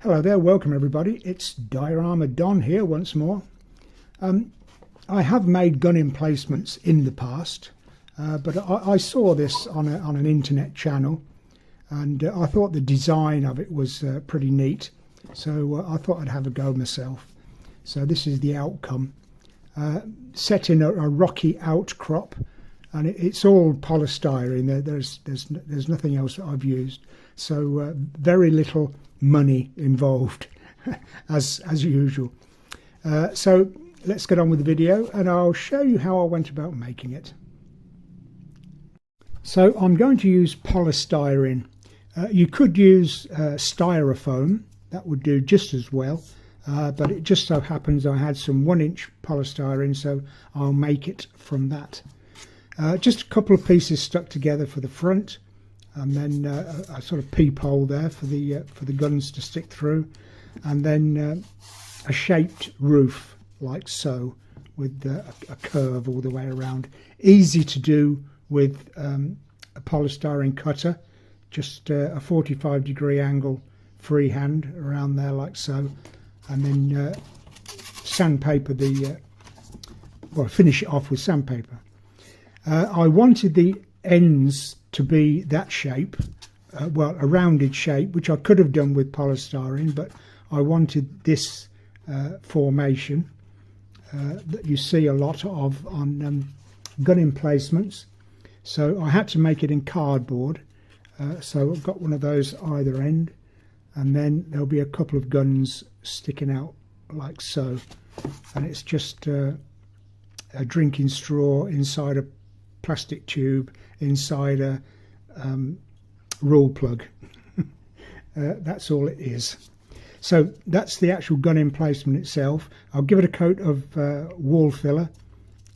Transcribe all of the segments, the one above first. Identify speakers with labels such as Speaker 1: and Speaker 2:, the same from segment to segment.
Speaker 1: Hello there, welcome everybody. It's Diorama Don here once more. I have made gun emplacements in the past, but I saw this on an internet channel, and I thought the design of it was pretty neat, so I thought I'd have a go myself. So this is the outcome, set in a rocky outcrop, and it's all polystyrene. There's nothing else that I've used, so very little money involved as usual. So let's get on with the video and I'll show you how I went about making it. So I'm going to use polystyrene. You could use styrofoam, that would do just as well, but it just so happens I had some 1-inch polystyrene, so I'll make it from that. Just a couple of pieces stuck together for the front, and then a sort of peephole there for the guns to stick through, and then a shaped roof like so, with a curve all the way around. Easy to do with a polystyrene cutter, just a 45-degree angle freehand around there like so, and then sandpaper well, finish it off with sandpaper. I wanted the ends to be that shape, well, a rounded shape, which I could have done with polystyrene, but I wanted this formation that you see a lot of on gun emplacements. So I had to make it in cardboard, so I've got one of those either end, and then there'll be a couple of guns sticking out like so, and it's just a drinking straw inside a plastic tube inside a roll plug. That's all it is. So that's the actual gun emplacement itself. I'll give it a coat of wall filler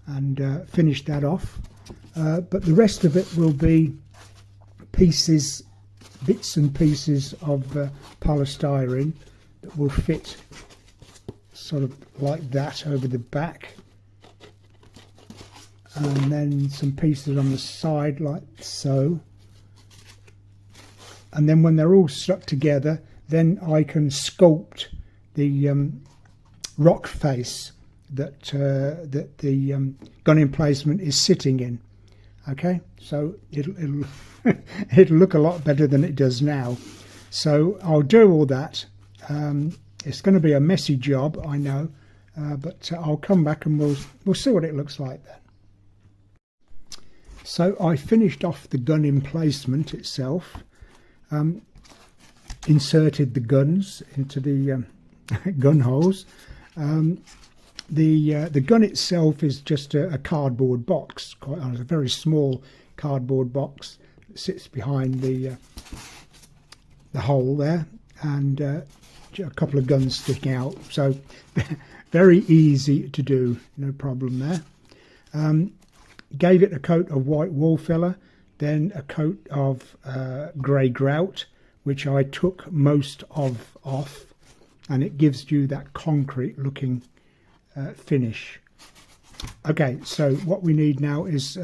Speaker 1: and finish that off, but the rest of it will be bits and pieces of polystyrene that will fit sort of like that over the back, and then some pieces on the side like so, and then when they're all stuck together, then I can sculpt the rock face that the gun emplacement is sitting in. Okay, so it'll it'll look a lot better than it does now. So I'll do all that. It's going to be a messy job, I know, but I'll come back and we'll see what it looks like then. So I finished off the gun emplacement itself, inserted the guns into the gun holes. The gun itself is just a cardboard box, a very small cardboard box that sits behind the hole there, and a couple of guns sticking out. So very easy to do, no problem there. Gave it a coat of white wall filler, then a coat of grey grout, which I took most of off, and it gives you that concrete looking finish. Okay, so what we need now is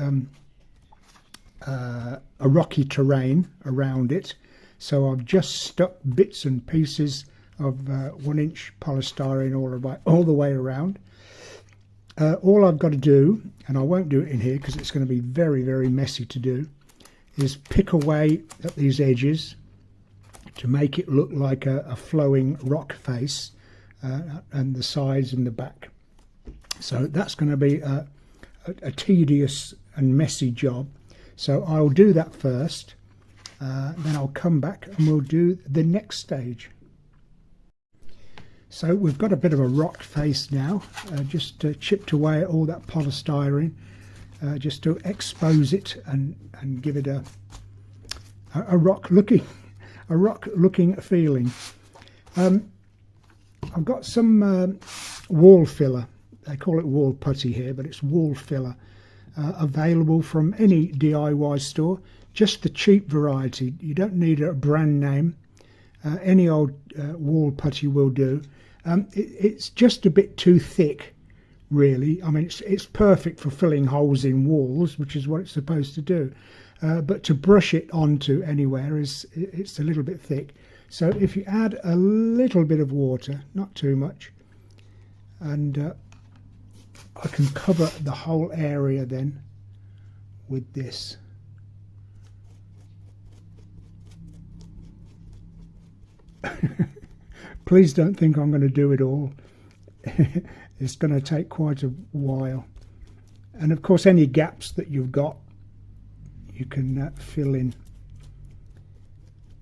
Speaker 1: a rocky terrain around it, so I've just stuck bits and pieces of 1-inch polystyrene all the way around. All I've got to do, and I won't do it in here because it's going to be very, very messy to do, is pick away at these edges to make it look like a flowing rock face, and the sides and the back. So that's going to be a tedious and messy job. So I'll do that first, then I'll come back and we'll do the next stage. So we've got a bit of a rock face now, just chipped away at all that polystyrene, just to expose it and give it a rock looking feeling. I've got some wall filler. They call it wall putty here, but it's wall filler, available from any DIY store. Just the cheap variety. You don't need a brand name. Any old wall putty will do. It's just a bit too thick, really. I mean, it's perfect for filling holes in walls, which is what it's supposed to do. But to brush it onto anywhere it's a little bit thick. So if you add a little bit of water, not too much, and I can cover the whole area then with this. Please don't think I'm going to do it all. It's going to take quite a while. And of course any gaps that you've got you can fill in.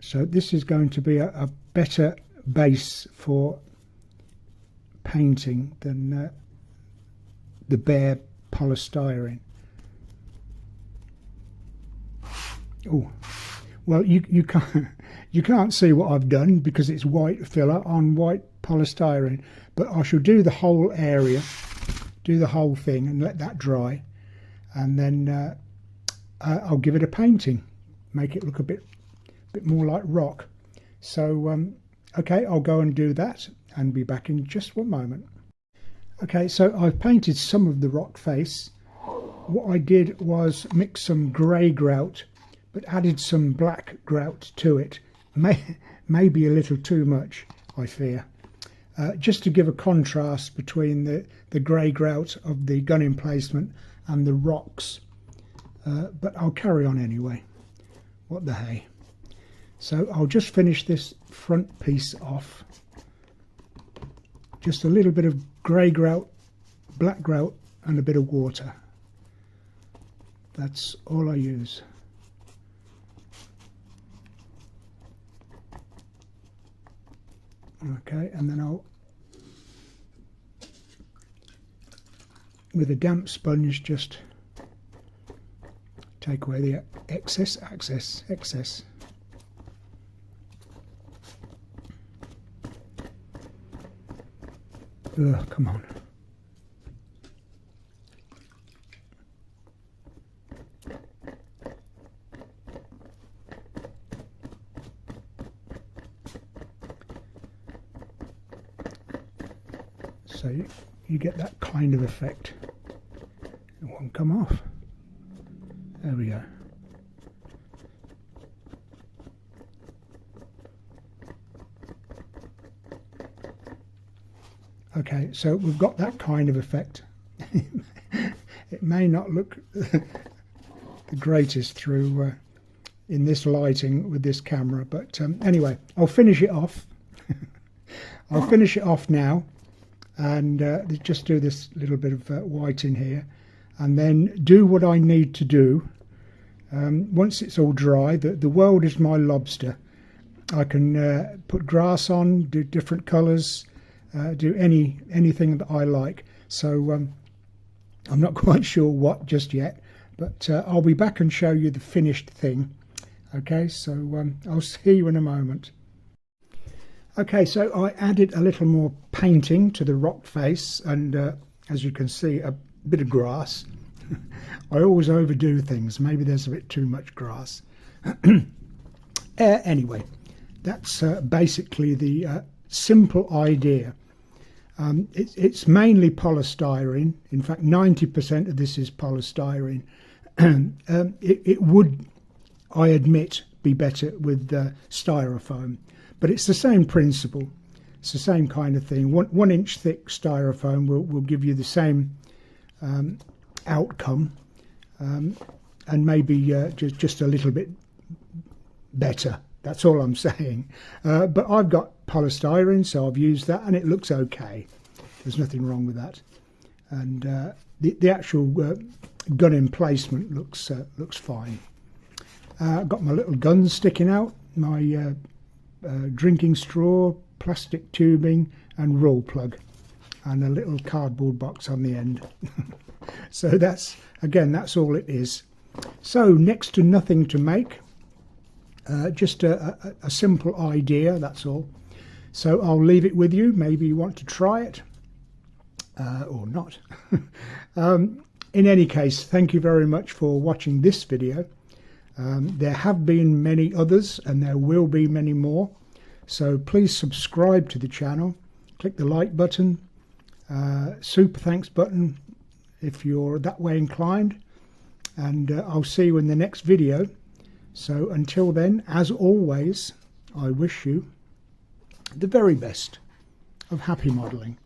Speaker 1: So this is going to be a better base for painting than the bare polystyrene. Oh, well, you can't see what I've done because it's white filler on white polystyrene, but I shall do the whole area, do the whole thing and let that dry, and then I'll give it a painting, make it look a bit more like rock. So okay, I'll go and do that and be back in just one moment. Okay, so I've painted some of the rock face. What I did was mix some grey grout but added some black grout to it. Maybe a little too much, I fear, just to give a contrast between the grey grout of the gun emplacement and the rocks, but I'll carry on anyway, what the hey. So I'll just finish this front piece off. Just a little bit of grey grout, black grout and a bit of water. That's all I use. Okay, and then I'll, with a damp sponge, just take away the excess. Ugh, come on. So you get that kind of effect. It won't come off. There we go. Okay, so we've got that kind of effect. It may not look the greatest through in this lighting with this camera, but anyway, I'll finish it off. I'll finish it off now, and just do this little bit of white in here, and then do what I need to do. Once it's all dry, the world is my lobster. I can put grass on, do different colours, do anything that I like. So I'm not quite sure what just yet, but I'll be back and show you the finished thing. Okay, so I'll see you in a moment. Okay, so I added a little more painting to the rock face, and as you can see, a bit of grass. I always overdo things. Maybe there's a bit too much grass. Anyway, that's basically the simple idea. It's mainly polystyrene. In fact, 90% of this is polystyrene. It would, I admit, be better with styrofoam, but it's the same principle. It's the same kind of thing. One inch thick styrofoam will give you the same outcome, and maybe just a little bit better. That's all I'm saying. But I've got polystyrene, so I've used that, and it looks okay. There's nothing wrong with that. And the actual gun emplacement looks fine. I've got my little guns sticking out, my drinking straw, plastic tubing, and roll plug, and a little cardboard box on the end. So that's all it is. So next to nothing to make. Just a simple idea, that's all. So I'll leave it with you. Maybe you want to try it or not. In any case, thank you very much for watching this video. There have been many others, and there will be many more. So please subscribe to the channel, click the like button, super thanks button if you're that way inclined, and I'll see you in the next video. So until then, as always, I wish you the very best of happy modelling.